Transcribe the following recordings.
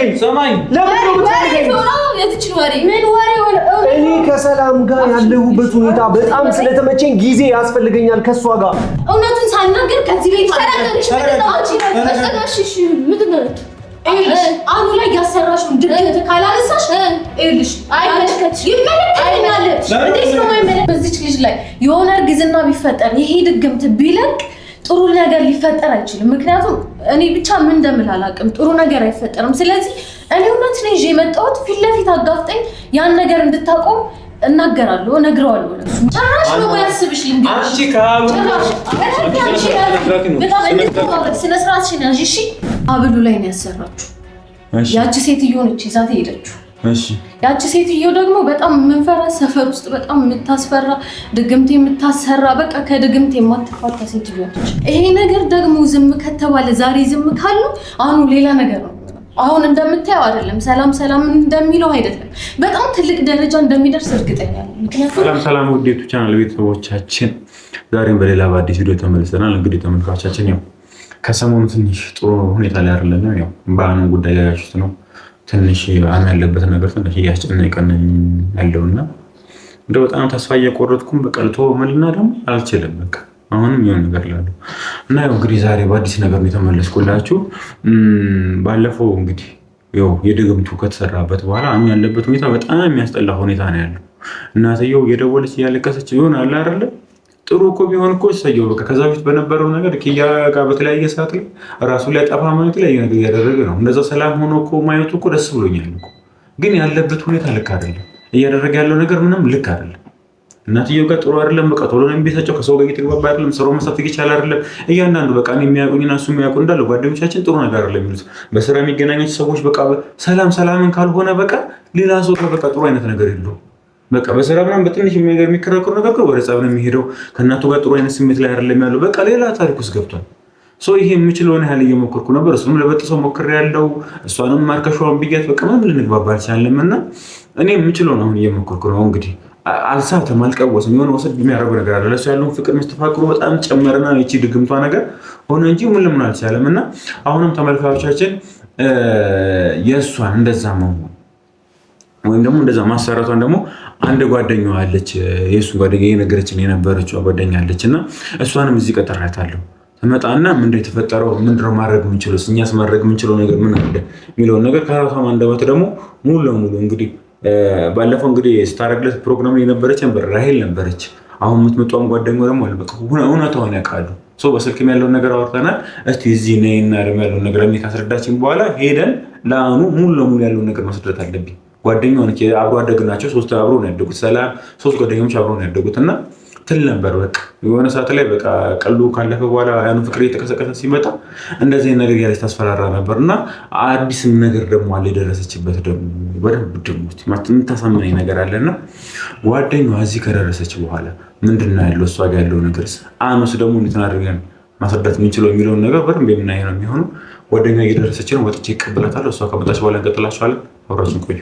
የምትፈልገኝ? ሰማኝ ለምን ነው የምትፈልገኝ? ምን ወሬ ሆነ? እኔ ከሰላም ጋር ያለሁበት ሁኔታ በጣም ስለተመቸኝ ጊዜ ያስፈልገኛል ከሷ ጋር። እውነቱን ሳናገር ከዚህ ቤት ተረጋግሽ። ምንድን ነው አኑ ላይ ያሰራሽው ድርጊት ካላነሳሽ እልሽ አይመለከትሽ ይመለከተኛል። እንዴት ነው የማይመለከት? በዚች ልጅ ላይ የሆነ እርግዝና ቢፈጠር ይሄ ድግምት ቢለቅ ጥሩ ነገር ሊፈጠር አይችልም። ምክንያቱም እኔ ብቻ ምን እንደምል አላውቅም፣ ጥሩ ነገር አይፈጠርም። ስለዚህ እኔ እውነት ነው ይዤ የመጣሁት ፊት ለፊት አጋፍጠኝ ያን ነገር እንድታቆም እናገራለሁ፣ እነግረዋለሁ። ለሱ ጭራሽ ነው ያስብሽ ልንገርሽ። አንቺ ካሉ በጣም ስነ ስርዓትሽን ያዥ። እሺ አብሉ ላይ ነው ያሰራችሁ። ያቺ ሴትዮ ነች ይዛት ሄደችው። እሺ ያቺ ሴትዮ ደግሞ በጣም የምንፈራ ሰፈር ውስጥ በጣም የምታስፈራ ድግምት የምታሰራ በቃ ከድግምት የማትፋታ ሴትዮ ነች። ይሄ ነገር ደግሞ ዝም ከተባለ ዛሬ ዝም ካሉ አሁን ሌላ ነገር ነው። አሁን እንደምታየው አይደለም፣ ሰላም እንደሚለው አይደለም። በጣም ትልቅ ደረጃ እንደሚደርስ እርግጠኛ ነኝ። ምክንያቱም ሰላም ውዴቱ ቻናል ቤተሰቦቻችን ዛሬም በሌላ በአዲስ ቪዲዮ ተመልሰናል። እንግዲህ ተመልካቾቻችን ያው ከሰሞኑ ትንሽ ጥሩ ሁኔታ ላይ አይደለም። ያው በአኑ ጉዳይ ያያችሁት ነው። ትንሽ አኑ ያለበት ነገር ትንሽ እያስጨነቀን ያለውና እንደው በጣም ተስፋ እየቆረጥኩም በቀልቶ መልና ደግሞ አልችልም በቃ አሁንም የሆነ ነገር ላለው እና ያው እንግዲህ ዛሬ በአዲስ ነገር ነው የተመለስኩላችሁ። ባለፈው እንግዲህ ያው የድግምቱ ከተሰራበት በኋላ አኑ ያለበት ሁኔታ በጣም የሚያስጠላ ሁኔታ ነው ያለው። እናትየው የደወለች እያለቀሰች ይሆናል አይደለ? ጥሩ እኮ ቢሆን እኮ እሰየው በቃ። ከዛ በፊት በነበረው ነገር ኪያ ጋር በተለያየ ሰዓት ላይ ራሱ ላይ ጠፋ ማለት ላይ ነገር እያደረገ ነው። እንደዛ ሰላም ሆኖ እኮ ማየቱ እኮ ደስ ብሎኛል እኮ። ግን ያለበት ሁኔታ ልክ አይደለም። እያደረገ ያለው ነገር ምንም ልክ አይደለም። እናትየው ጋር ጥሩ አይደለም። በቃ ቶሎ ነው የሚቤታቸው። ከሰው ጋር እየተግባባ አይደለም። ስራው መስራት ይቻላል አይደለም። እያንዳንዱ በቃ እኔ የሚያውቁኝና እሱ የሚያውቁ እንዳለ ጓደኞቻችን ጥሩ ነገር አይደለም የሚሉት በስራ የሚገናኙት ሰዎች በቃ ሰላምን ካልሆነ በቃ ሌላ ሰው በቃ ጥሩ አይነት ነገር የለውም። በቃ በስራ ምናምን በትንሽ የሚከራከሩ ነገር ወደ ጸብ ነው የሚሄደው። ከእናቱ ጋር ጥሩ አይነት ስሜት ላይ አይደለም ያለው። በቃ ሌላ ታሪክ ውስጥ ገብቷል። ይሄ የምችለውን ያህል እየሞከርኩ ነበር። እሱንም ለበጥሰው ሞክሬያለሁ። እሷንም ማርከሻዋን ብያት በቃ ምንም ልንግባባ አልቻልንም እና እኔ የምችለውን አሁን እየሞከርኩ ነው እንግዲህ አልሳተም አልቀወስም። የሆነ ወሰድ የሚያደርጉ ነገር አለ። ለሱ ያለውን ፍቅር መስተፋቅሩ በጣም ጨመረና እቺ ድግምቷ ነገር ሆነ እንጂ ምን ለምን አልቻለም። እና አሁንም ተመልካቾቻችን የእሷን እንደዛ መሆን ወይም ደግሞ እንደዛ ማሰራቷን ደግሞ አንድ ጓደኛዋ አለች፣ የእሱ ጓደኛ የነገረችን የነበረችው ጓደኛ አለች እና እሷንም እዚህ ቀጠራታለሁ። ትመጣና ምንድነው የተፈጠረው፣ ምንድነው ማድረግ የምንችለው፣ እኛስ ማድረግ የምንችለው ነገር ምን አለ የሚለውን ነገር ከራሷ አንደበት ደግሞ ሙሉ ለሙሉ እንግዲህ ባለፈው እንግዲህ ስታረግለት ፕሮግራም ላይ የነበረች ነበር ራሄል ነበረች። አሁን የምትመጣው ጓደኛው ደግሞ አለ በቃ እውነታውን ያውቃሉ። በስልክም ያለውን ነገር አወርተናል። እስቲ እዚህ ነይና ደግሞ ያለውን ነገር እኔ ካስረዳችን በኋላ ሄደን ለአኑ ሙሉ ለሙሉ ያለውን ነገር ማስረዳት አለብኝ። ጓደኛው ነች፣ አብሮ አደግ ናቸው። ሶስት አብሮ ነው ያደጉት። ሰላም ሶስት ጓደኞች አብሮ ነው ያደጉት እና ትል ነበር በቃ የሆነ ሰዓት ላይ በቃ ቀሉ ካለፈ በኋላ ያኑ ፍቅር እየተቀሰቀሰ ሲመጣ እንደዚህ ነገር ያለች ታስፈራራ ነበር እና አዲስም ነገር ደግሞ አለ የደረሰችበት ደግሞ በደንብ ድሙት የምታሳምነኝ ነገር አለና ጓደኛዋ እዚህ ከደረሰች በኋላ ምንድነው ያለው እሷ ጋር ያለው ነገርስ አኑስ ደግሞ እንዴት አድርገን ማስረዳት የምንችለው የሚለውን ነገር በደንብ የምናየው ነው የሚሆነው። ጓደኛዋ እየደረሰች ነው። ወጥቼ እቀበላታለሁ። እሷ ከመጣች በኋላ እንቀጥላችኋለን። አብራችን ቆዩ።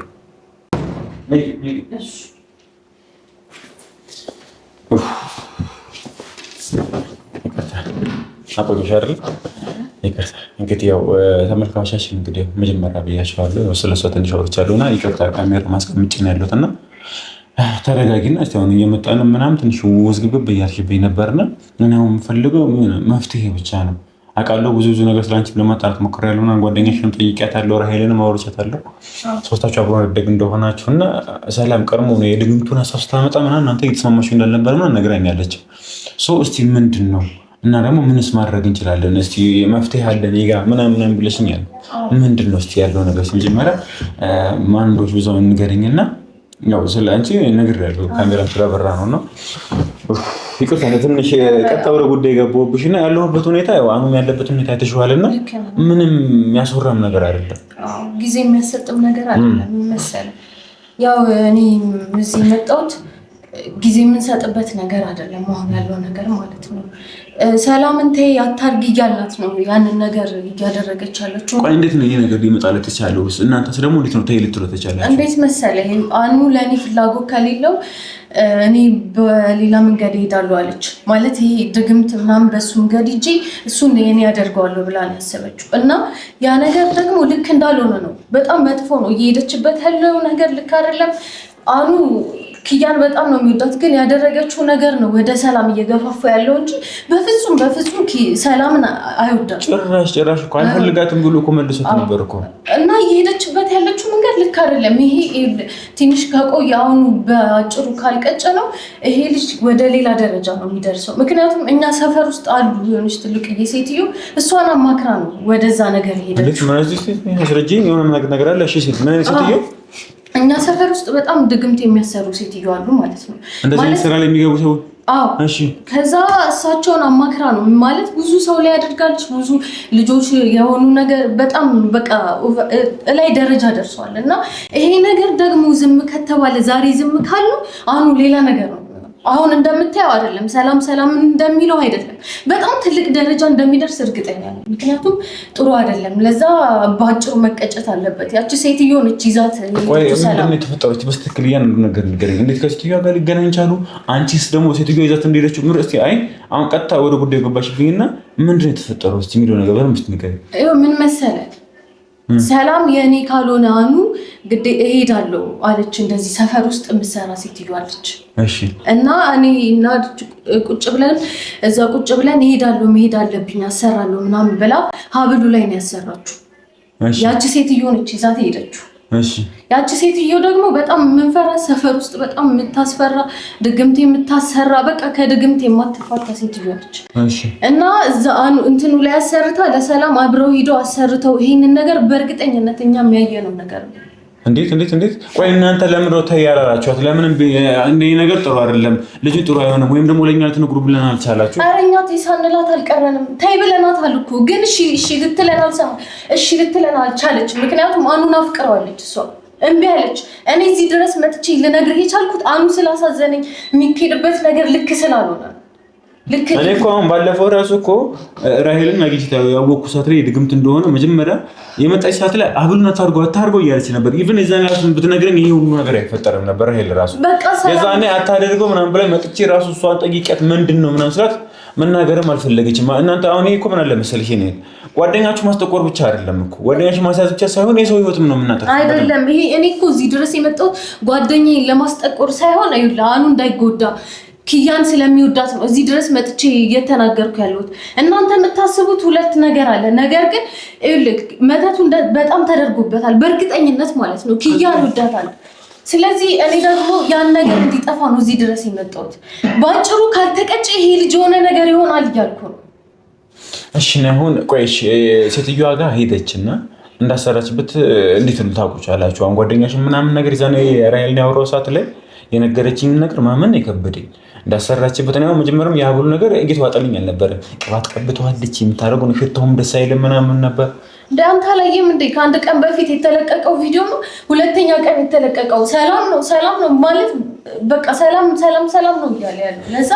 አቆይሽ አይደል? ይቅርታ እንግዲህ ያው ተመልካቾቻችን እንግዲህ መጀመሪያ ብያቸዋለሁ ስለሷ ትንሽ አውርቻለሁና ይቅርታ ካሜራ ማስቀምጬ ነው ያለሁት እና ተረጋጊና እስቲ አሁን እየመጣን ምናምን ትንሽ ውዝግብብ እያልሽብኝ ነበርና እኔ አሁን የምፈልገው መፍትሄ ብቻ ነው። አውቃለሁ ብዙ ነገር ስላንቺ ለማጣራት ሞክሬያለሁና ጓደኛሽንም ጠይቄያታለሁ፣ ራሄልንም አውርቻታለሁ። ሶስታችሁ አብሮ አደግ እንደሆናችሁና ሰላም ቀድሞ ነው የድግምቱን ሀሳብ ስታመጣ ምናምን እናንተ እየተስማማችሁ እንዳልነበር ምናምን ነግራኛለች። እስቲ ምንድን ነው እና ደግሞ ምንስ ማድረግ እንችላለን? እስቲ መፍትሄ አለን ይጋ ምናምን ብለሽኛል። ምንድን ነው እስቲ ያለው ነገር መጀመሪያ ማንዶች ብዙው ንገረኝና ያው ስለ አንቺ ነግሬያለሁ። ካሜራም ስለበራ ነውና ይቅርታ ትንሽ ቀጥ ብሎ ጉዳይ ገባሁብሽና ያለሁበት ሁኔታ ያው አሁን ያለበት ሁኔታ አይተሽዋልና ምንም የሚያስወራም ነገር አይደለም። ጊዜ የሚያሰጥም ነገር አይደለም መሰለኝ። ያው እኔ እዚህ መጣሁት ጊዜ የምንሰጥበት ነገር አይደለም አሁን ያለው ነገር ማለት ነው። ሰላምን ተይ አታርጊ እያልናት ነው ያንን ነገር እያደረገች ያለችው። ቆይ እንዴት ነው ይሄ ነገር ሊመጣለት የቻለው? እናንተስ ደግሞ እንዴት ነው ተይ ልትለው ተቻላችሁ? እንዴት መሰለህ አኑ ለኔ ፍላጎት ከሌለው እኔ በሌላ መንገድ እሄዳለሁ አለች። ማለት ይሄ ድግምት ምናምን በሱ መንገድ ሂጂ እሱን እኔ ያደርገዋለሁ ብላ ነው ያሰበችው። እና ያ ነገር ደግሞ ልክ እንዳልሆነ ነው። በጣም መጥፎ ነው እየሄደችበት ያለው ነገር ልክ አይደለም። አኑ ኪያን በጣም ነው የሚወዳት፣ ግን ያደረገችው ነገር ነው ወደ ሰላም እየገፋፋ ያለው እንጂ በፍጹም ሰላምን አይወዳም። ጭራሽ እኮ አልፈልጋትም ብሎ እኮ መልሶት ነበር እኮ። እና እየሄደችበት ያለችው መንገድ ልክ አይደለም። ይሄ ትንሽ ከቆየ አሁኑ በአጭሩ ካልቀጨ ነው ይሄ ልጅ ወደ ሌላ ደረጃ ነው የሚደርሰው። ምክንያቱም እኛ ሰፈር ውስጥ አሉ የሆነች ትልቅዬ ሴትዮ እሷን አማክራ ነው ወደዛ ነገር ሄደችው። የሆነ ነገር አለ። እሺ ሴት ምን አይነት ሴትዮ? እኛ ሰፈር ውስጥ በጣም ድግምት የሚያሰሩ ሴትዮ አሉ ማለት ነው። እንደዚህ ስራ ላይ የሚገቡ ሰው አዎ። እሺ ከዛ እሳቸውን አማክራ ነው ማለት ብዙ ሰው ላይ ያደርጋለች። ብዙ ልጆች የሆኑ ነገር በጣም በቃ ላይ ደረጃ ደርሷል። እና ይሄ ነገር ደግሞ ዝም ከተባለ ዛሬ ዝም ካሉ አሁን ሌላ ነገር ነው። አሁን እንደምታየው አይደለም፣ ሰላም እንደሚለው አይደለም። በጣም ትልቅ ደረጃ እንደሚደርስ እርግጠኛ ነኝ። ምክንያቱም ጥሩ አይደለም። ለዛ ባጭሩ መቀጨት አለበት። ያቺ ሴትዮ ነች ይዛት ሰላም የተፈጠረች በስትክክል ያን ነገር ንገረኝ። እንዴት ከሴትዮዋ ጋር ሊገናኝ ቻሉ? አንቺስ ደግሞ ሴትዮ ይዛት እንደሄደችው ምር እስቲ አይ አሁን ቀጥታ ወደ ጉዳዩ ገባሽብኝና ምንድን ነው የተፈጠረው እስቲ የሚለው ነገር በደንብ ንገረኝ። ምን መሰለህ ሰላም የኔ ካልሆነ አኑ ግዴ እሄዳለሁ አለች። እንደዚህ ሰፈር ውስጥ የምትሰራ ሴትዮ አለች። እሺ እና እኔ እና ቁጭ ብለን እሄዳለሁ መሄድ አለብኝ አሰራለሁ ምናምን ብላ ሀብሉ ላይ ነው ያሰራችሁ። ያቺ ሴትዮ ነች ይዛት ሄደችው። እሺ ያቺ ሴትዮ ደግሞ በጣም የምንፈራ ሰፈር ውስጥ በጣም የምታስፈራ ድግምት የምታሰራ በቃ ከድግምት የማትፋታ ሴትዮ ነች። እሺ እና እዛ እንትኑ ላይ አሰርታ ለሰላም አብረው ሄደው አሰርተው ይሄንን ነገር በእርግጠኝነት እኛ የሚያየነው ነገር ነው። እንዴት ቆይ እናንተ ለምን ነው ተይ ያላላችኋት? ለምን እንደ ነገር ጥሩ አይደለም ልጁ ጥሩ አይሆንም ወይም ደግሞ ለኛ ልትነግሩ ብለን አልቻላችሁ? ኧረ እኛ ተይ ሳንላት አልቀረንም። ተይ ብለናታል እኮ ግን እሺ ልትለን አልሰማም። እሺ ልትለን አልቻለች። ምክንያቱም አኑን አፍቅረዋለች እሷ እምቢ አለች። እኔ እዚህ ድረስ መጥቼ ልነግርህ የቻልኩት አኑ ስላሳዘነኝ የሚኬድበት ነገር ልክ ስላልሆነ እኔ እኮ አሁን ባለፈው ራሱ እኮ ራሄልን አግኝቼ ያወቅኩ ሰዓት ላይ ድግምት እንደሆነ መጀመሪያ የመጣች ሰዓት ላይ አብሉን አታርገው እያለች ነበር። ኢቭን የዛኔ ራሱ ብትነግረኝ ይሄ ሁሉ ነገር አይፈጠርም ነበር። ራሄል ራሱ የዛኔ አታደርገው ምናምን ብላ መጥቼ ራሱ እሷን ጠይቂያት ምንድን ነው ምናምን ስላት መናገርም አልፈለገችም። እናንተ አሁን ይሄ እኮ ምን አለ መሰለሽ እኔ ጓደኛችሁ ማስጠቆር ብቻ አይደለም እኮ ጓደኛችሁ ማሳዝ ብቻ ሳይሆን የሰው ህይወትም ነው የምናጠፋው አይደለም። ይሄ እኔ እኮ እዚህ ድረስ የመጣሁት ጓደኛዬን ለማስጠቆር ሳይሆን አኑ እንዳይጎዳ ኪያን ስለሚወዳት ነው እዚህ ድረስ መጥቼ እየተናገርኩ ያለሁት። እናንተ የምታስቡት ሁለት ነገር አለ። ነገር ግን መተቱ በጣም ተደርጎበታል በእርግጠኝነት ማለት ነው። ኪያን ይወዳታል። ስለዚህ እኔ ደግሞ ያን ነገር እንዲጠፋ ነው እዚህ ድረስ የመጣሁት። ባጭሩ ካልተቀጨ ይሄ ልጅ የሆነ ነገር ይሆናል እያልኩ ነው። እሺ አሁን ቆይሽ ሴትዮዋ ጋር ሄደችና እንዳሰራችበት እንዴት ነው ታውቁቻላችሁ? አሁን ጓደኛሽን ምናምን ነገር ይዛኔ ራሄልን ያወራው ሰዓት ላይ የነገረችኝ ነገር ማመን የከበደኝ እንዳሰራችበት ነው። መጀመሪያም የሀብሉ ነገር እየተዋጠልኝ አልነበረም። ቅባት ቀብተዋለች የምታደርገው ሽታውም ደስ አይልም ምናምን ነበር። አንተ አላየም እንዴ? ከአንድ ቀን በፊት የተለቀቀው ቪዲዮ ነው። ሁለተኛ ቀን የተለቀቀው ሰላም ነው ማለት በቃ ሰላም ነው እያለ ያለው። ለዛ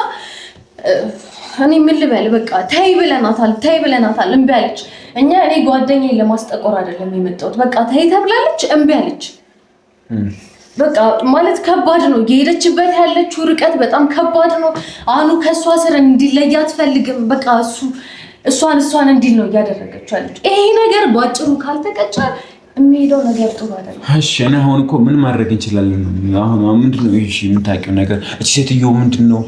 እኔ ምን ልበል በቃ ተይ ብለናታል እምቢ አለች። እኔ ጓደኛዬን ለማስጠቆር አይደለም የመጣሁት። በቃ ተይ ተብላለች እምቢ አለች። በቃ ማለት ከባድ ነው የሄደችበት ያለችው ርቀት በጣም ከባድ ነው። አኑ ከሷ ስር እንዲለይ አትፈልግም። በቃ እሷን እንዲል ነው እያደረገችው ያለችው። ይሄ ነገር ባጭሩ ካልተቀጨ የሚሄደው ነገር ጥሩ አይደለም። እሺ እኔ አሁን እኮ ምን ማድረግ እንችላለን? አሁን ምንድነው እሺ የምታውቂው ነገር? እቺ ሴትዮ ምንድነው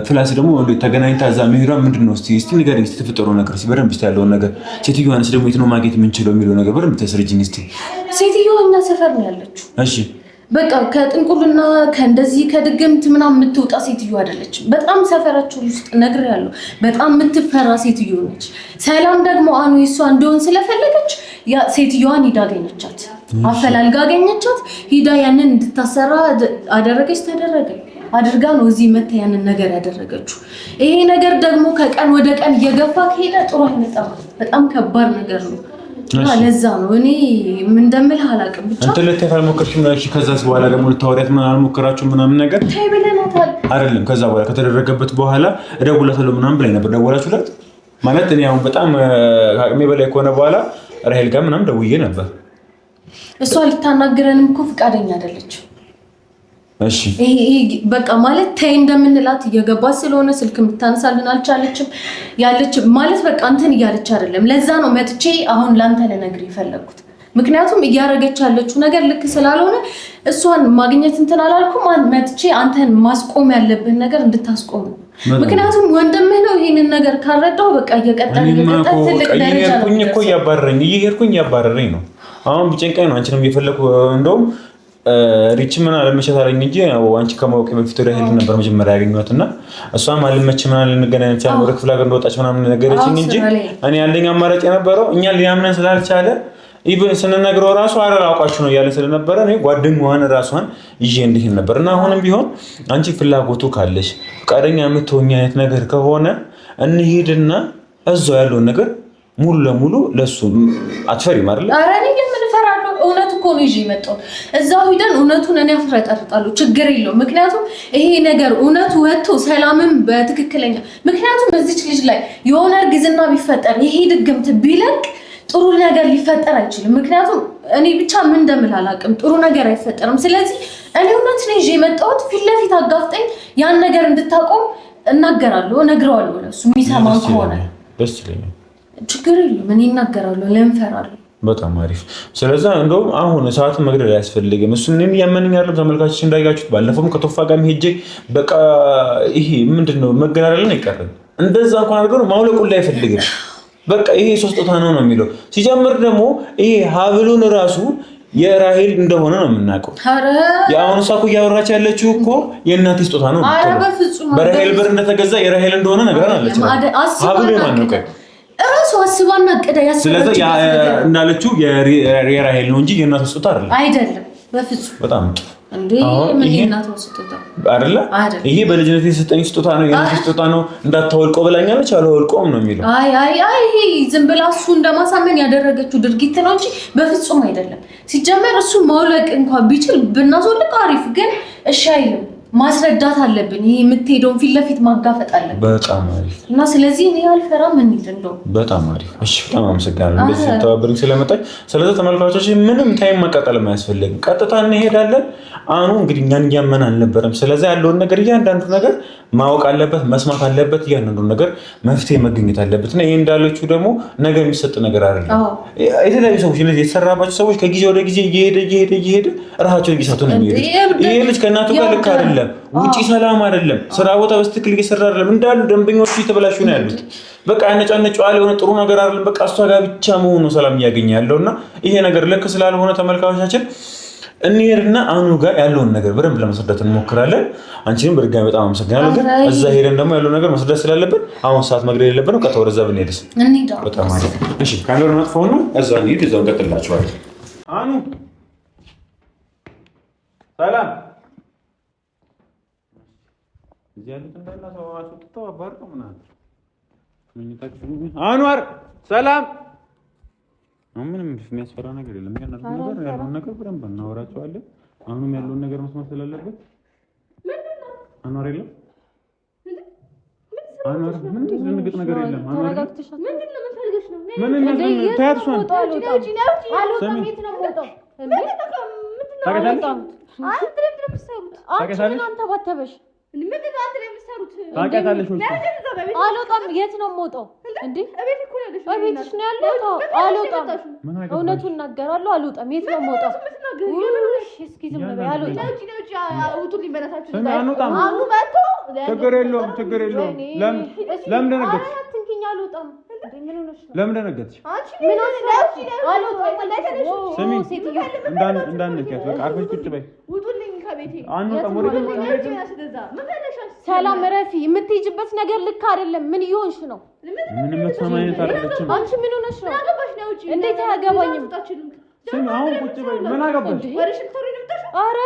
ፕላስ ደግሞ ተገናኝታ እዛ መሄዷ ምንድነው? እስቲ ንገረኝ። እስቲ ተፈጠረው ነገር እስቲ በደንብ እስቲ ያለውን ነገር ሴትዮዋንስ ደግሞ የት ነው ማግኘት የምንችለው የሚለው ነገር በደንብ ተስረጅኝ እስቲ። ሴትዮዋ እኛ ሰፈር ነው ያለችው። እሺ በቃ ከጥንቁልና ከእንደዚህ ከድግምት ምናምን የምትወጣ ሴትዮ አይደለችም። በጣም ሰፈራቸው ውስጥ ነግሬያለሁ። በጣም የምትፈራ ሴትዮ ነች። ሰላም ደግሞ አኑ እሷ እንደሆን ስለፈለገች ሴትዮዋን ሂዳ አገኘቻት፣ አፈላልጋ አገኘቻት። ሂዳ ያንን እንድታሰራ ተደረገ አድርጋ ነው እዚህ መታ ያንን ነገር ያደረገችው። ይሄ ነገር ደግሞ ከቀን ወደ ቀን እየገፋ ከሄደ ጥሩ አይመጣም። በጣም ከባድ ነገር ነው። ለዛ ነው እኔ ምን እንደምልህ አላውቅም። ብቻ አንተ ለተፋ ሞከርሽም ነው። እሺ ከዛስ በኋላ ደግሞ ልታወሪያት ምን አልሞከራችሁ ምናምን ነገር ታይ ብለናታል አይደለም? ከዛ በኋላ ከተደረገበት በኋላ እደውልላታለሁ ምናምን ብላኝ ነበር። ደወላችሁላት? ማለት እኔ አሁን በጣም አቅሜ በላይ ከሆነ በኋላ ራሄል ጋር ምናምን ደውዬ ነበር። እሷ ልታናግረንም እኮ ፈቃደኛ አይደለችም። እሺ ይሄ በቃ ማለት ታይ እንደምንላት እየገባች ስለሆነ ስልክ የምታነሳልን አልቻለችም ያለች ማለት በቃ እንትን እያለች አይደለም። ለዛ ነው መጥቼ አሁን ላንተ ልነግርህ የፈለኩት። ምክንያቱም እያረገች ያለችው ነገር ልክ ስላልሆነ እሷን ማግኘት እንትን አላልኩም። መጥቼ አንተን ማስቆም ያለብን ነገር እንድታስቆም ነው። ምክንያቱም ወንድምህ ነው። ይሄንን ነገር ካልረዳው በቃ እየቀጠለ ትልቅ ደረጃ ነው እኮ እያባረረኝ ነው። አሁን ቢጨንቀኝ ነው አንቺንም እየፈለኩ እንደውም ሪች ምን አለመቻት አለኝ እንጂ አንቺ ከማወቅ በፊት ራሄል ነበር መጀመሪያ ያገኘኋትና እሷም አለመች ምናምን ልንገናኝ ቻልን። ወደ ክፍለ ሀገር እንደወጣች ምናምን ነገረችኝ እንጂ እኔ ያለኝ አማራጭ የነበረው እኛ ሊያምነን ስላልቻለ ኢቭን ስንነግረው ራሱ አላውቃችሁ ነው ያለ ስለነበረ እኔ ጓደኛዋን ራሷን ይዤ እንዲህን ነበርና አሁንም ቢሆን አንቺ ፍላጎቱ ካለሽ ፈቃደኛ የምትሆኚ አይነት ነገር ከሆነ እንሂድና እዛው ያለውን ነገር ሙሉ ለሙሉ ለሱ አትፈሪም አይደል? ኧረ እኔ ለምን እፈራለሁ? እውነት እኮ ነው ይዤ የመጣው። እዛው ሂደን እውነቱን እኔ አፍረጠርጣለሁ። ችግር የለውም። ምክንያቱም ይሄ ነገር እውነቱ ወጥቶ ሰላምን በትክክለኛ ምክንያቱም እዚች ልጅ ላይ የሆነ እርግዝና ቢፈጠር ይሄ ድግምት ቢለቅ ጥሩ ነገር ሊፈጠር አይችልም። ምክንያቱም እኔ ብቻ ምን እንደምል አላውቅም። ጥሩ ነገር አይፈጠርም። ስለዚህ እኔ እውነት ነው ይዤ የመጣሁት። ፊት ለፊት አጋፍጠኝ ያን ነገር እንድታቆም እናገራለሁ፣ እነግረዋለሁ። ለሱ የሚሰማን ከሆነ ደስ ይለኛል። ችግር የለውም። እኔ እናገራለሁ። ለምን እፈራለሁ? በጣም አሪፍ። ስለዚህ እንደውም አሁን ሰዓትን መግደል አያስፈልግም። እሱን እኔም እያመነኝ ያለው ተመልካቾች እንዳያችሁት ባለፈውም ከቶፋ ጋር ሄጄ በቃ ይሄ ምንድነው መገናረልን አይቀርም። እንደዛ እንኳን አድርገው ማውለቁ ላይ አይፈልግም። በቃ ይሄ ስጦታ ነው የሚለው። ሲጀምር ደግሞ ይሄ ሀብሉን ራሱ የራሄል እንደሆነ ነው የምናውቀው። የአሁኑ ሳኩ እያወራች ያለችው እኮ የእናቴ ስጦታ ነው። በራሄል ብር እንደተገዛ የራሄል እንደሆነ ነገር አለች። ሀብሉ የማን ነው? እራሱ አስባና ቀዳ ያስፈልጋል። ስለዚህ እንዳለችው የራሄል ነው እንጂ የእናቴ ስጦታ አይደለም። በፍጹም በጣም እንዴ ምን የእናቴ ስጦታ አይደለ? ይሄ በልጅነቴ የሰጠኝ ስጦታ ነው፣ የእናቴ ስጦታ ነው እንዳታወልቀው ብላኛለች። አልወልቀውም ነው የሚለው። አይ ይሄ ዝም ብላ እሱ እንደማሳመን ያደረገችው ድርጊት ነው እንጂ በፍጹም አይደለም። ሲጀመር እሱ ማውለቅ እንኳን ቢችል ብናስወልቅ አሪፍ፣ ግን እሺ አይልም። ማስረዳት አለብን። ይሄ የምትሄደውን ፊት ለፊት ማጋፈጥ አለብን። በጣም አሪፍ እና ስለዚህ እኔ አልፈራም። ምን እንደው በጣም አሪፍ። እሺ በጣም አመሰግናለሁ እንደዚህ ተባብረኝ ስለመጣች። ስለዚህ ተመልካቾች ምንም ታይም መቃጠል አያስፈልግም፣ ቀጥታ እንሄዳለን። አሁን እንግዲህ እኛን እያመን አልነበረም። ስለዚህ ያለውን ነገር እያንዳንዱ ነገር ማወቅ አለበት፣ መስማት አለበት። እያንዳንዱ ነገር መፍትሄ መገኘት አለበት እና ይሄ እንዳለችው ደግሞ ነገ የሚሰጥ ነገር አይደለም። የተለያዩ ሰዎች ስለዚህ የተሰራባቸው ሰዎች ከጊዜ ወደ ጊዜ እየሄደ ራሳቸውን እየሳቱ ነው የሚሄዱት። ይሄ ልጅ ከእናቱ ጋር ልክ አይደለም፣ ውጪ ሰላም አይደለም፣ ስራ ቦታ በስትክክል እየሰራ አይደለም። እንዳሉ ደንበኞቹ እየተበላሹ ነው ያሉት። በቃ ያነጫነጫዋል፣ የሆነ ጥሩ ነገር አይደለም። በቃ እሷ ጋር ብቻ መሆኑ ሰላም እያገኘ ያለውና ይሄ ነገር ልክ ስላልሆነ ተመልካቾቻችን እንሄድና አሁኑ ጋር ያለውን ነገር በደንብ ለማስረዳት እንሞክራለን። አንቺንም በድጋሚ በጣም አመሰግናለሁ። ግን እዛ ሄደን ደግሞ ያለውን ነገር ማስረዳት ስላለብን አሁን ሰዓት መግደል የለብንም። ቀጥታ ወደዛ ብንሄድስ? በጣም አሪፍ። እሺ ካሜራውን አጥፋውና እዛ እንሂድ፣ እዛው እንቀጥላችኋለን። አኑ ሰላም እዚህ ያሉት እንዳላ ሰው አስወጥተው አባርቀው ምናምን አንዋር ሰላም ምንም የሚያስፈራ ነገር የለም። ያለውን ነገር በደንብ እናወራቸዋለን። አሁንም ያለውን ነገር መስማት ስላለበት አንዋር የለም። አንዋር ምን ዝንግጥ ነገር የለም። አንዋር አልወጣም። የት ነው የምወጣው? እንዴ እቤትሽ ነው ያለሁት። አልወጣም። እውነቱን እናገራለሁ። አልወጣም። የት ነው የምወጣው? እስኪ ዝም በይ። አልወጣም። ችግር የለውም፣ ችግር የለውም። ለምን ደነገጥሽ? ለምን ደነገጥሽ? ስሚ እንዳንነኪያት በቃ አርፈሽ ቁጭ በይ። ሰላም ረፊ፣ የምትሄጂበት ነገር ልክ አይደለም። ምን እየሆንሽ ነው? ምንም መተማመን አይደለችም። አንቺ ምን ሆነሽ ነው? እንዴት አያገባኝም? ስሚ አሁን ቁጭ በይ። ምን አገባሽ? ኧረ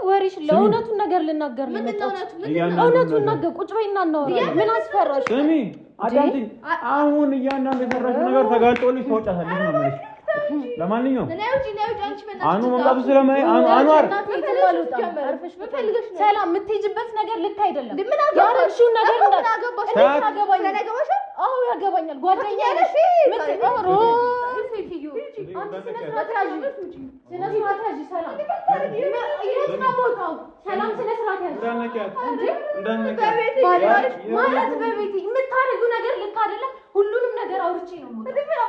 ወሬሽ ለእውነቱን ነገር ልናገር ነው የመጣሁት። እውነቱን ነገር ቁጭ በይና እናወራለን። ምን አስፈራሽ? ስሚ አዳምጪኝ። አሁን እያንዳንዱ የሰራሽው ነገር ተጋልጦልሽ ተወጫታለሽ ነው የምልሽ። ለማንኛውም አኑ መምጣቱ ስለማይ አንዋር ሰላም የምትሄጂበት ነገር ልክ አይደለም። ያረግሽው ነገር እንዳገባሽ ያገባኛል። አዎ ያገባኛል። ጓደኛዬ ነሽ ምትቀሩ ሰላም ስነ ስርዓት ማለት በቤቴ የምታረጊው ነገር ልክ አይደለም። ሁሉንም ነገር አውርቼ ነው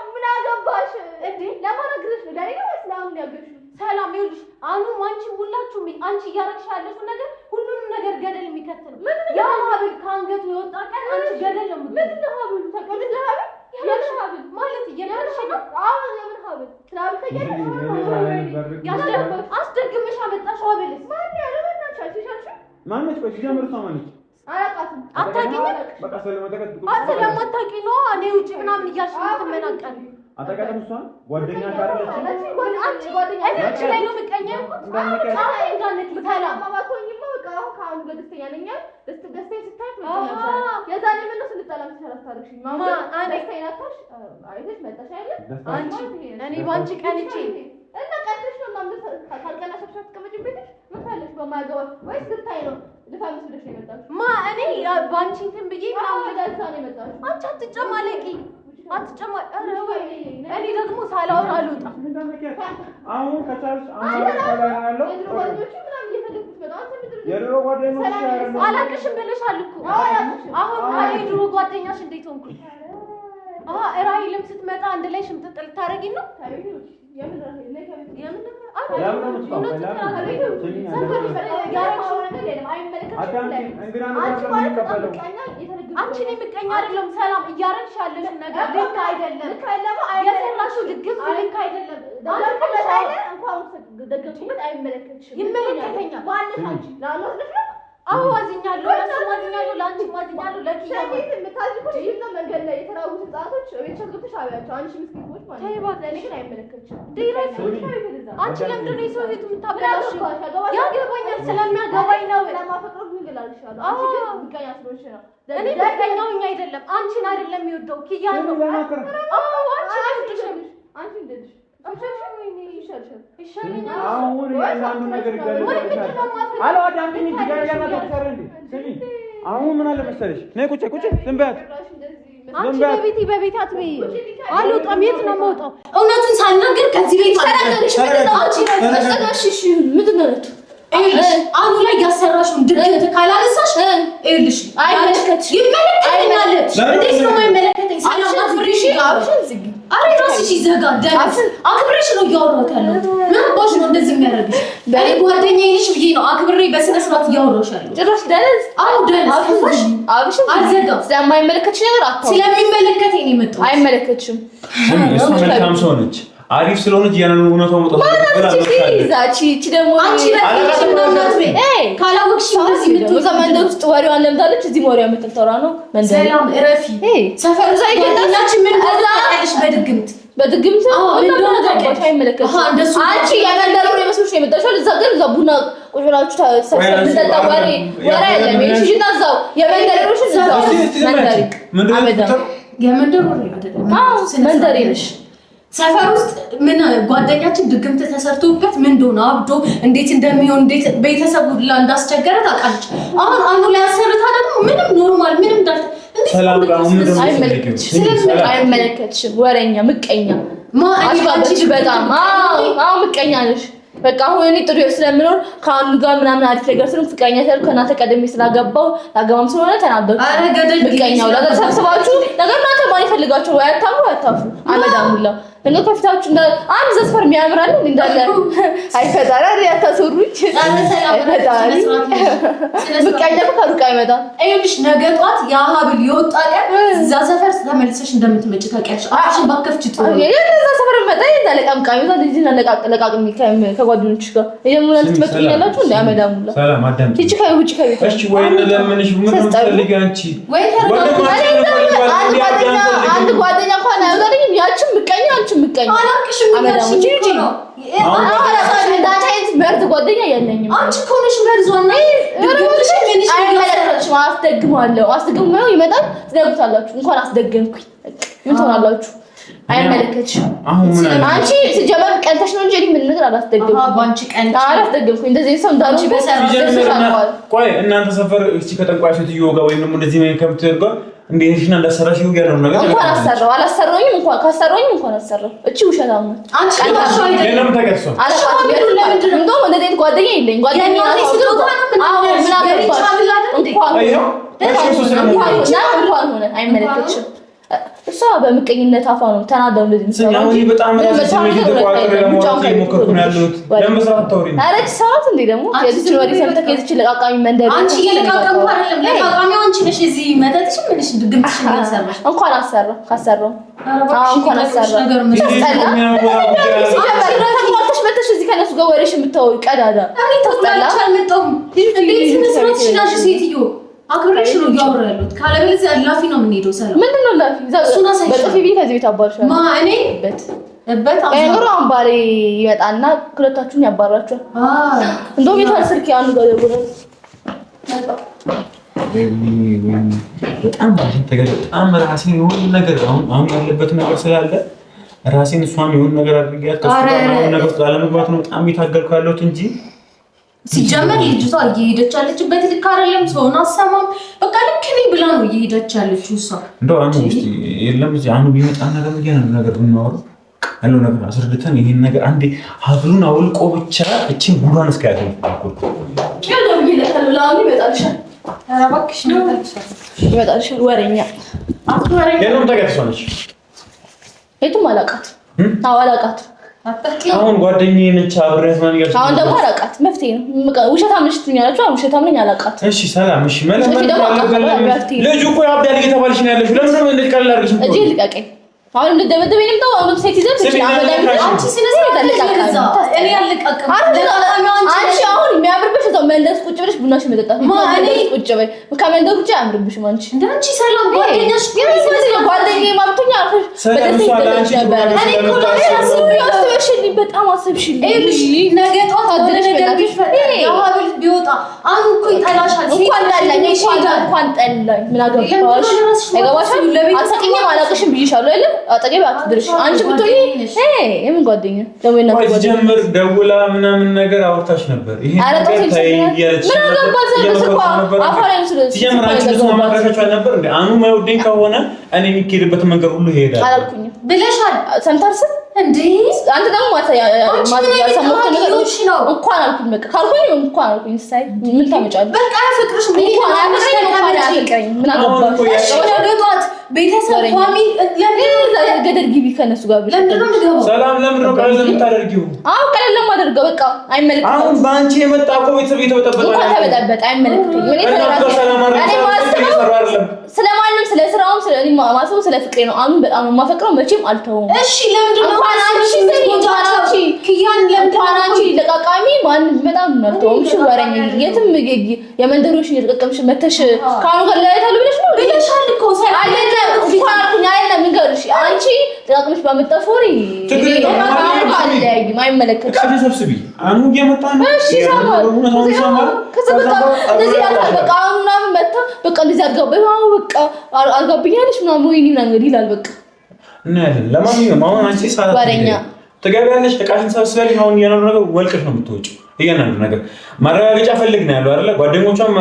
ምን አገባሽ እንዴ? ለማረግሽ ነው ለኔ ነው ሰላም ያገርሽ ሰላም ይኸውልሽ፣ አሁን አንቺ ሁላችሁም አንቺ እያረግሽ ያለሽው ነገር ሁሉንም ነገር ገደል የሚከተል ያ ሀብል ከአንገቱ የወጣ ቀን አንቺ ገደል ነው ምንድን ነው ሀብሉ ተቀበል ሀብል ያለሽ ሀብል ማለት እየነርሽ ነው። አሁን ለምን ሀብል ትራብ ተገኘ አስደግመሽ አመጣሽው ሀብልስ ማን ያለው ማነች? በቃ ጀምሩ ማነች? አያውቃትም። አታውቂኝም። በቃ ስለማታውቂኝ ነው እኔ ውጪ ምናምን እያልሽ የምትመናቀር አታውቃትም። እሷ ጓደኛ ካለች አንቺ ጓደኛ አንቺ ላይ ነው የምትቀኘው። እኔ ደግሞ ሳላወራ አልወጣም። አሁን ከቻልሽ የድሮ ጓደኛሽ አላቅሽም ብለሻል እኮ። አሁን የድሮ ጓደኛሽ እንዴት ሆንኩ? ራሂልም ስትመጣ አንድ ላይ ሽምጥጥ ልታረጊ ነው? አንቺን ምቀኛ አይደለም ሰላም እያረግሽ ያለሽ ነገር ልክ አይደለም። የሰራሽው ድግም ልክ አይደለም። ይመለከተኛል። አዎ ዋዝኛለሁ፣ ዋዝኛለሁ፣ ላንቺ ዋዝኛለሁ። ለኪያ መንገድ ላይ የተራቡ ህጻናቶች ቤተሰቦች አብያቸው አንቺ ምስኪኖች ማለት ነው። ለኔ ግን አይመለከትሽም። አንቺ ለምንድን ነው የሰው ቤት የምታበላሽው? ያገባኛል፣ ስለሚያገባኝ ነው። ለማፈቅረው ምን ይላልሻል? አንቺ ግን ምቀኛ ስለሆንሽ ነው። እኔ ምቀኛውኛ አይደለም፣ አንቺን አይደለም የሚወደው ኪያን ነው። አዎ አንቺ አይወድሽም። አንቺ እንደልሽ አሁን ያንዳንዱ ነገር አሁን ምን አለ መሰለሽ፣ ነይ ቁጭ ቁጭ ዝም በያት። አንቺ በቤት አትበይ። አልወጣም። የት ነው የምወጣው? እውነቱን ሳልናገር ከዚህ ቤት ተረጋግሽ። ምንድን ነው አኑ ላይ ያሰራሽውን ድርጊት ካላነሳሽ ይኸውልሽ አይመለከትሽ። ይመለከተኛል። እንዴት ነው የማይመለከተኝ? ሰላም አትፍሪሽ። አሬ ራስሽ ይዘጋ ደስ አክብሬሽ ነው እያወራሁት ያለሁት። ምን ቦሽ ነው እንደዚህ የሚያደርግሽ? እኔ ጓደኛዬ ነሽ ብዬ ነው አክብሬ በስነ ስርዓት እያወራሁሽ ያለሁት። ጭራሽ ደስ አው ደስ አብሽ አልዘጋም። ስለማይመለከትሽ ነገር አታውቂ። ስለሚመለከተኝ ነው የመጣሁት። አይመለከትሽም። እሱ መልካም ሰው ነች። አሪፍ ስለሆነች ያንን እውነታው መጣው ይዛቺ ደግሞ ካላወቅሽ እንደዚህ ምትው ዘመንደር ውስጥ ወሬዋን ለምዳለች። እዚህ ወሬዋ የምትጠራ ነው መንደር። ሰላም እረፊ። ሰፈር ላይ ገናችን ምን አላሽ በድግምት እንደሆነ ታውቂያለሽ። አይመለከትሽም። አንቺ የመንደሩ ነው መስሎሽ የመጣሽው። እዛ ግን እዛ ቡና ቁጭ ብላችሁ ተሰብስበን ወሬ አይደለም። እሺ እዛው የመንደሮሽ እዛው መንደር የመንደሩ ወሬ አይደለም። መንደር ነሽ። ሰፈር ውስጥ ምን ጓደኛችን ድግምት ተሰርቶበት ምን እንደሆነ አብዶ እንዴት እንደሚሆን እንዴት ቤተሰቡ እንዳስቸገረ ታውቃለች። አሁን አኑ ላይ አሰርታ ደግሞ ምንም ኖርማል ምንም እንዳል ሰላም ጋር ምንም አይመለከትሽም። ወሬኛ ምቀኛ ማአጅ በጣም ምቀኛ ነሽ። በቃ አሁን እኔ ጥሩ ስለምኖር ከአንዱ ጋር ምናምን አሪፍ ነገር ስለሆነ ፍቅረኛ ሰር ከናተ ቀደም ስላገባው ላገባም ስለሆነ ተናደድኩ። አረ ገደል ምቀኛው ለገር ሰብስባችሁ ነገር እናንተ ማን ይፈልጋችሁ? ወይ አታፍሩ አመዳሙላ እንደ ከፍታችሁ እንደ አንድ ዘስፈር የሚያምራል እንዳለ አይፈጣራ ያታሰሩኝ አይፈጣሪ ምቀኛ ከሩቅ አይመጣም። አይልሽ ነገ ጧት ያ ሀብል ይወጣ ቀን እዛ ሰፈር ተመልሰሽ እንደምትመጪ ታውቂያለሽ። አፍሽን ባከፍቺ ጥሩ የዛ ሰፈር መጣ ለቃምቃሚ ዛ ልጅ ለቃቅም ከጓደኞችሽ ጋር የሙላል ትመጡኛላችሁ እንደ አመዳሙላ ሰላም አዳምጪ። እቺ ከውጪ ከቤት እሺ ወይ ለምንሽ ምን ትፈልጊ አንቺ? ወይ አንድ ጓደኛ እንኳን አይወጣልኝም። ያቺም ምቀኛ አንቺ ምቀኛ አላቅሽም። አመዳሙ ጂጂ ነው እንዳታይት መርዝ ጓደኛ የለኝም። አንቺ ኮንሽ መርዟና ድግምሽ ምን ይችላልሽ? አስደግማለሁ ይመጣል ትደግታላችሁ። እንኳን አስደገምኩኝ ምን ትሆናላችሁ? አይመለከትሽም። አንቺ ሲጀመር ቀንተሽ ነው እንጂ ምን ነገር አላስደግም። ባንቺ ቀንተሽ አላስደግምኩኝ። እንደዚህ ሰው እንዳንቺ በሰራው ቆይ እናንተ ሰፈር እቺ ከጠንቋይ ሴትዮ ጋር ወይንም እንደዚህ ምን ከምትደርጋ እንደሄድሽና እንዳሰራሽ ይወጋለው ነገር እንኳን አላሰራውኝም እንኳን ካሰራውኝም እንኳን አሰራው። እቺ ውሸታም ነው። አንቺ ካሽ አይደለም ለምን ተገርሶ እንደው እንደዚህ ጓደኛ የለኝ ጓደኛ ነው። አዎ ምን አገባሽ እንኳን ሆነ አይመለከትሽም። እሷ በምቀኝነት አፋ ነው ተናደው እንደዚህ ነው። በጣም ስሜት ተቋጥሮ ለማውራት እየሞከርኩ ነው ያለሁት። ለምን መስራት ታውሪ ነው? አረች ሰዓት እንዴ ደግሞ የዚህ ወሬ ሰምተህ ከዚህ ለቃቃሚ መንደር አንቺ እየለቃቀምኩ አይደለም። ለቃቃሚው አንቺ ነሽ እዚህ መተትሽ ምንሽ ድግምትሽ ነው ያሰራሽ። እንኳን አሰራው ካሰራው እንኳን አሰራው ነገር ምን ተቆጣሽ መተሽ እዚህ ከነሱ ጋር ወሬሽ የምታወሪ ቀዳዳ እኔ ተቆጣች አልመጣሁም። እንዴት መስራት ይችላል ሴትዮ? አክብረሽ ነው እያወራ ያለሁት። ካለበለዚያ ላፊ ነው የምንሄደው። ሰላም ምንድነው ላፊ? በጥፊ ቤት ከዚህ ቤት አባርሻለሁ። ማ እኔ እበት አይኖር አምባሬ ይመጣና ሁለታችሁን ያባራችሁ። እንደውም የታል ስልክ ያንዱ ጋር ደውለው በጣም ራሴን የሆነ ነገር አሁን ያለበት ነገር ስላለ ራሴን እሷን የሆነ ነገር አድርጊያት ከስተቀር ነገር ስላለመግባት ነው በጣም የታገልኩ ያለሁት እንጂ ሲጀመር ልጅቷ እየሄደች ያለችበት ልክ አይደለም። ሰውን አሰማም በቃ ልክ ነኝ ብላ ነው እየሄደች ያለችው እሷ። እንደው አንተ ውስጥ የለም እዚህ አሁን ቢመጣና ደግሞ ያን ነገር ብናወራ ያለው ነገር አስረድተን ይሄን ነገር አንዴ ሀብሉን አውልቆ ብቻ እቺን ጉዷን እስካያተው አቆርኩ ያለው ይለታል ብላው ይመጣልሻል። ኧረ እባክሽ ነው ይመጣልሻል። ወሬኛ አትወሬኛ የለም ተጋጥሷለች። የቱም አላውቃት አዋላቃት አሁን ጓደኛዬ ነች አብሬያት ማን ይያል አሁን ደግሞ አላውቃት መፍትሄ ነው። ውሸታም ነሽ ትኛላችሁ። አሁን ውሸታም ነኝ አላውቃት። እሺ ሰላም እሺ መለመን ልጁ እኮ ያብዳል እየተባለሽ ነው ያለሽው። ለምን ነው እንደዚህ ቀላል አድርገሽ እጂ ልቀቀኝ። አሁን እንደደበደበኝ ነው። አሁን ሴት ይዘን አንቺ ስለዚህ እኔ አልቀቀም። አንቺ አሁን የሚያምርብሽ እዛው መንደር ቁጭ ብለሽ ቡናሽ መጠጣት ቁጭ በይ። ከመንደር ቁጭ አያምርብሽም። አንቺ እንዳንቺ ሰላም ጓደኛሽ ጓደኛዬ ማብቶኛ አልፈሽ በጣም አሰብሽልኝ። ነገ ጠዋት አድረ ነገር ቢፈጠር ያው ቢወጣ አሁን እኮ ይጠላሻል። እንኳን ጠላኝ ምን አገባሽ? አይገባሽም። አትሰቂኝም አላውቅሽም ብዬሻለሁ አይደል? አጠገቤ አትድርሽ። አንቺ ብትሆኚ የምን ጓደኛ ደግሞ እና ጀምር ደውላ ምናምን ነገር አውርታሽ ነበር። ይሄ ነገር ታይ ያለች ምን አገባሽ? አፋራኝ ጀምር አንቺ ብዙ ማማከራቻው ነበር እንዴ? አኑ ማይወደኝ ከሆነ እኔ የሚኬድበት መንገድ ሁሉ ይሄዳል አላልኩኝም ብለሻል። ሰምታርስ እንዴ አንተ ደግሞ ያሰማሁት ነገር እንኳን አልኩኝ። በቃ ካልኩኝ እንኳን አልኩኝ። ሳይ ምን ታመጫለሽ? በቃ ፍቅርሽ ምን አያፍቅረኝ ምን አገባሽ? ወደቷት ቤተሰብ ፋሚሊ ገደል ግቢ ከነሱ ጋር ሰላም ለምን ነው ቀለል የምታደርጊው? አዎ ቀለል ለማደርገው በቃ አይመለከትም። አሁን በአንቺ የመጣ እኮ ቤተሰብ የተበጠበጠ እንኳን ተበጠበጠ አይመለከትም። ስለማንም ስለ ስራውም ስለ እኔ ማሰቡ ስለ ፍቅሬ ነው። አሁን በጣም የማፈቅረው መቼም አልተውም። እሺ ለምንድን ነው አንቺ ለቃቃሚ ማንም በጣም አልተውም። እሺ ወረኛ የትም የመንደሮሽ እየተቀቀምሽ መተሽ ካሁን ጋር ላይ ታሉ ብለሽ ነው ብለሻል እኮ አይደለም እንኳን አልኩኝ አይደለም ንገርሽ አንቺ ተቃቅመሽ ባመጣሽ ወሬ አይለያይም አይመለከትሽም። ተሰብስቢ አኑ እየመጣ ነው። እሺ ሰማው በቃ አሁን ምናምን መጣ በቃ እንደዚህ አልጋብኛለሽ ምናምን ወይኔ ምናምን ይላል በቃ እና ያለን ለማንኛውም አሁን አንቺ ሰዓት ወሬኛ ትገቢያለሽ እቃሽን ሰብስበሽ አሁን እያንዳንዱ ነገር ወልቀሽ ነው የምትወጪው። እያንዳንዱ ነገር ማረጋገጫ ፈልግ ነው ያለው አይደለ? ጓደኞቿም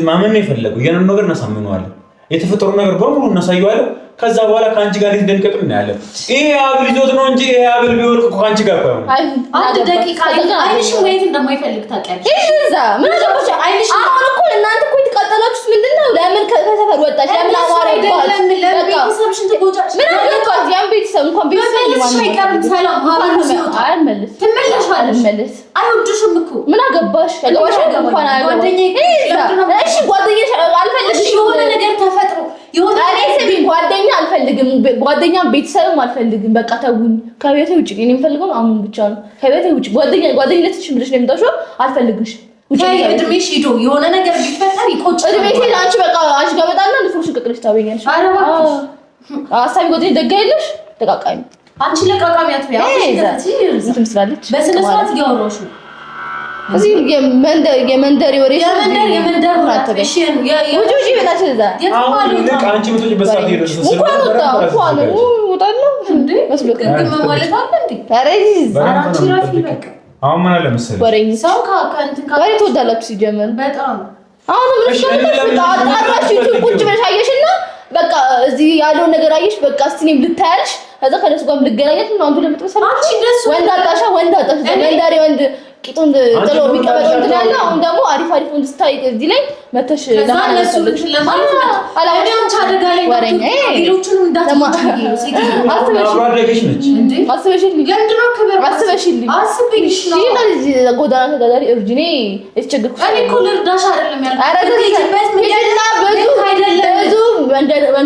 ማመን ነው የፈለገው። እያንዳንዱ ነገር እናሳምነዋለን። የተፈጠሩ ነገር በሙሉ እናሳየዋለን። ከዛ በኋላ ከአንቺ ጋር እንደንቀጥም ነው ያለ። ይሄ አብል ይዞት ነው እንጂ ይሄ አብል ቢወርቅ እኮ ከአንቺ ጋር ቆይ አንድ ደቂቃ አይንሽ ወይት እንደማይፈልግ ታውቂያለሽ። እዛ ምን አገባሽ? አይንሽ አሁን እኮ እናንተ እኮ የተቃጠላችሁት ምንድነው? ለምን ከሰፈር ወጣሽ? ለምን አማራ ይባል? ቤተሰብሽን ትጎጃለሽ። ምን አገባሽ? ያን ቤተሰብ እንኳን ቤተሰብ ይቀርም ሰላም አሁን ሲወጣ አይመለስ ትመለሻለሽ። አይወድሽም እኮ ምን አገባሽ? ያገባሽ እንኳን ጓደኛዬ እሺ ጓደኛሽ አልፈልግሽ የሆነ ነገር ተፈጥሮ የሆነ እኔ ጓደኛ አልፈልግም። ጓደኛ ቤተሰብም አልፈልግም። በቃ ተውኝ። ከቤቴ ውጪ እኔ የምፈልገው አሁን ብቻ ነው። ከቤቴ ውጪ ጓደኝነትሽ ብለሽ ነው የምታውሽው። አልፈልግሽ። ውጪ እድሜሽ ሂዶ የሆነ ነገር ቢፈጠር ይቆጭሽ። እድሜሽ አንቺ በቃ አንቺ ጋር መጣና ንፍሩሽ ቅቅልሽ ታበኛለሽ። ኧረ እባክሽ አሳቢ ጓደኛ ደጋ የለሽ ተቃቃሚ አንቺ ለቃቃሚ አትበይ። እንትን ትመስላለች። በስነ ስርዓት እያወራሁሽ ነው። እዚህ የመንደር ወሬ የመንደር እሺ ውጪ በታች እዛ አሁን ልክ አንቺ ምትወጪ በሰዓት ይደርስ እንኳን ወጣ እንኳን እወጣለሁ እንዴ መስሎክ ግን ማለት አለ እንዴ አራንቺ ራፊ በቃ አሁን ምን አለ መሰለኝ ወሬኝ ሰው ከእንትን ወሬ ትወዳላችሁ ሲጀመር በጣም አሁን ምን አጣራሽ ቁጭ ብለሽ አየሽና በቃ እዚህ ያለውን ነገር አየሽ በቃ እስቲ እኔም ልታያልሽ ከዛ ከነሱ ጋር ልገናኘት ነው አንዱ ለምትመሰል ወንድ አጣሻ መንዳሪ ወንድ ቂጡን ጥሎ የሚቀመጥ እንትን ያለ አሁን ደግሞ አሪፍ ወንድ ስታይ እዚህ ላይ መተሽ ለማለት ለማለት አላውቅም ታደጋ ላይ ሌሎቹንም እንዳትማታዩ አስበሽልኝ ለምንድነው ክብር አስበሽልኝ አስብሽ ነው እዚህ ጎዳና ተዳዳሪ እርጅኔ የተቸገርኩት እኔ እኮ ልርዳሽ አይደለም ያልኩት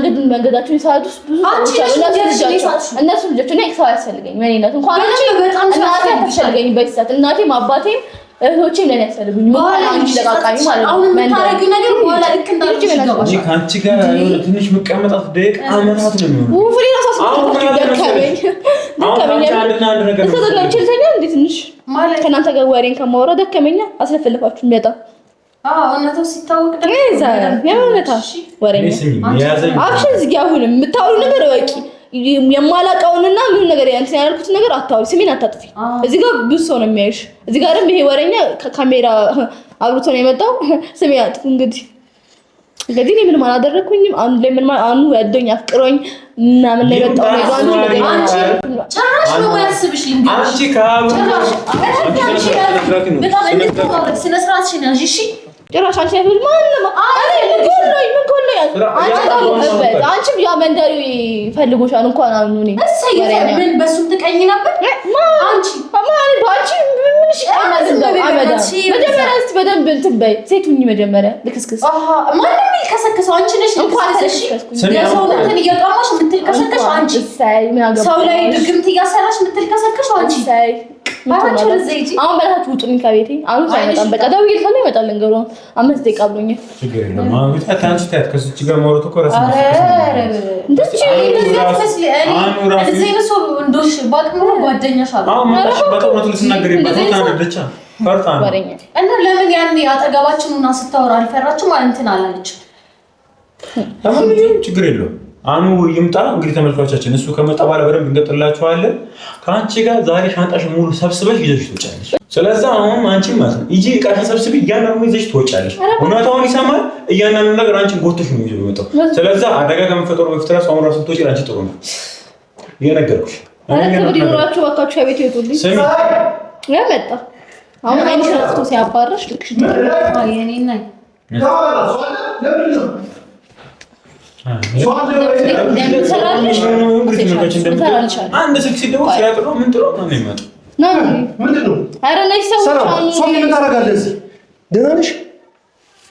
ብዙ መንገዳቸው ይሳዱ ብዙ እነሱ ልጆች እኔ ሰው አያስፈልገኝ ምንነት እንኳን እናቴ አታስፈልገኝ በይሳት እናቴም አባቴም እህቶቼም ለኔ ያስፈልጉኝ በኋላ አንቺ ለቃቃሚ ማለት ነው አሁን የምታረጊው ነገር በኋላ ልክ እንዳልኩሽ ይገባሽ ካንቺ ጋር የሆነ ትንሽ መቀመጣት ደቂቃ አመታት ነው የሚሆነው ፍሪ ነው ደከመኝ አንድ ነገር ነው ችልተኛ እንዴ ትንሽ ማለት ከእናንተ ጋር ወሬን ከማወራ ደከመኛ አስለፈልፋችሁ በጣም እውነቱ ሲታወቅ የእውነታ ወሬኛ አብሽን ዝጊ አሁን የምታወሩ ነገር ወቂ የማላውቀውንና ምንም ነገር እንትን ያልኩትን ነገር አታውሪ ስሜን አታጥፊ እዚህ ጋር ብዙ ሰው ነው የሚያይሽ እዚህ ጋርም ይሄ ወሬኛ ከካሜራ አብሮቶ ነው የመጣው ስሜን አጥፉ እንግዲህ እኔ ምንም አላደረኩኝም አሁን ላይ ምን አኑ ያደኝ አፍቅሮኝ እና ምን ላይ መጣው ነው አንቺ ጭራሽ ነው ያስብሽ አንቺ ካው በጣም ስነ ስርዓት ሽናሽ እሺ ጭራሽ አንቺ ያብል ማንንም ምን ኮሎኝ አንቺም ያ መንደሪ ፈልጎሻል እንኳን አሁን እኔ ምን በሱም ትቀኝ ነበር አንቺ ማን ባንቺ ምን መጀመሪያ በደንብ እንትን በይ ሴቱኝ መጀመሪያ ልክስክስ ማንም ይልከሰከሰው አንቺ ነሽ ልክስክስ የሰው እንትን እየቀማሽ የምትልከሰከሽ አንቺ ሰው ላይ ድግምት እያሰራሽ የምትልከሰከሽ አንቺ አሁን በላችሁ ውጡኝ ከቤቴ አሁን ሳይመጣም በቃ ደውዬልሻለሁ ይመጣል እንገሩ 5 ደቂቃ ብሎኛል ችግር የለም አሁን ታንቺ ታያት ከሱቺ ጋር ማውራት እኮ ራስ እንደዚህ ነው እንደውሽ ባቅሙ ጓደኛሽ አለ አሁን ማለት በጣም ልትናገሪበት ታነደቻ ፈርታ ነው እና ለምን ያኔ አጠገባችንና ስታወራ አልፈራችም እንትን አላለች አሁን ችግር የለውም አኑ ይምጣ እንግዲህ ተመልካቾቻችን እሱ ከመጣ በኋላ በደንብ እንቀጥላችኋለን ከአንቺ ጋር ዛሬ ሻንጣሽ ሙሉ ሰብስበሽ ይዘሽ ትወጫለሽ ስለዚህ አሁን አንቺ ማለት ነው ይጂ ቃሽ ሰብስቢ እያንዳንዱ ይዘሽ ትወጫለሽ እውነታውን ይሰማል እያንዳንዱ ነገር አንቺ ጎትሽ ነው ይዘው የመጣው ስለዚህ አደጋ ከመፈጠሩ በፊት ራሱ አሁን ራሱ ትወጪ አንቺ ጥሩ ነው እየነገርኩሽ አረከብዲ ኑራችሁ ባካችሁ ከቤት ይወጡልኝ ያመጣ አሁን አይንሽ ረፍቶ ሲያባረሽ ልክሽ የኔና አንድ ስልክ ሲደውል ሲያጥሩ ምን ጥሩ ነው የሚመጣው ምንድነው አረ ነይ ሰው ሶፊ ምን ታረጋለሽ ደህና ነሽ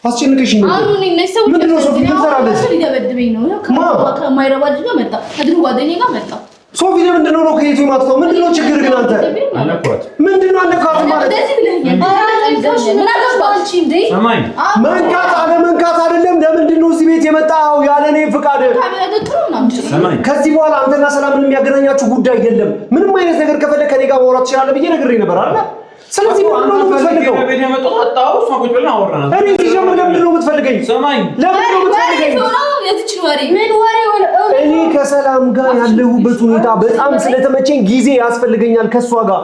አስጨንቀሽ ነው አሁን ነይ ሰው ምንድነው ሶፊ ምን ታረጋለሽ ሊደበድበኝ ነው ከማይረባ ልጅ ጋር መጣ ከድሩ ጓደኛዬ ጋር መጣ ሶፊ ለምንድነው ነው ከየቱ ማጥፋው ምንድነው ችግር ግን አንተ አነኳት ምንድነው አነኳት ማለት መንካት አይደለም ለምንድነው እዚህ ቤት የመጣው ያለ እኔ ፍቃድ ከዚህ በኋላ አንተና ሰላምን የሚያገናኛችሁ ጉዳይ የለም ምንም አይነት ነገር ከፈለክ ከኔ ጋር ማውራት ትችላለህ ብዬ ነግሬ ነበር አይደል ስለዚህ ምንድነው የምትፈልገው ቤት የመጣው አጣው እሷ ቁጭ ብለን አወራናል እኔ ሲጀምር ለምንድነው የምትፈልገኝ ሰማኝ ለምንድነው የምትፈልገኝ እኔ ከሰላም ጋር ያለሁበት ሁኔታ በጣም ስለተመቸኝ ጊዜ ያስፈልገኛል ከሷ ጋር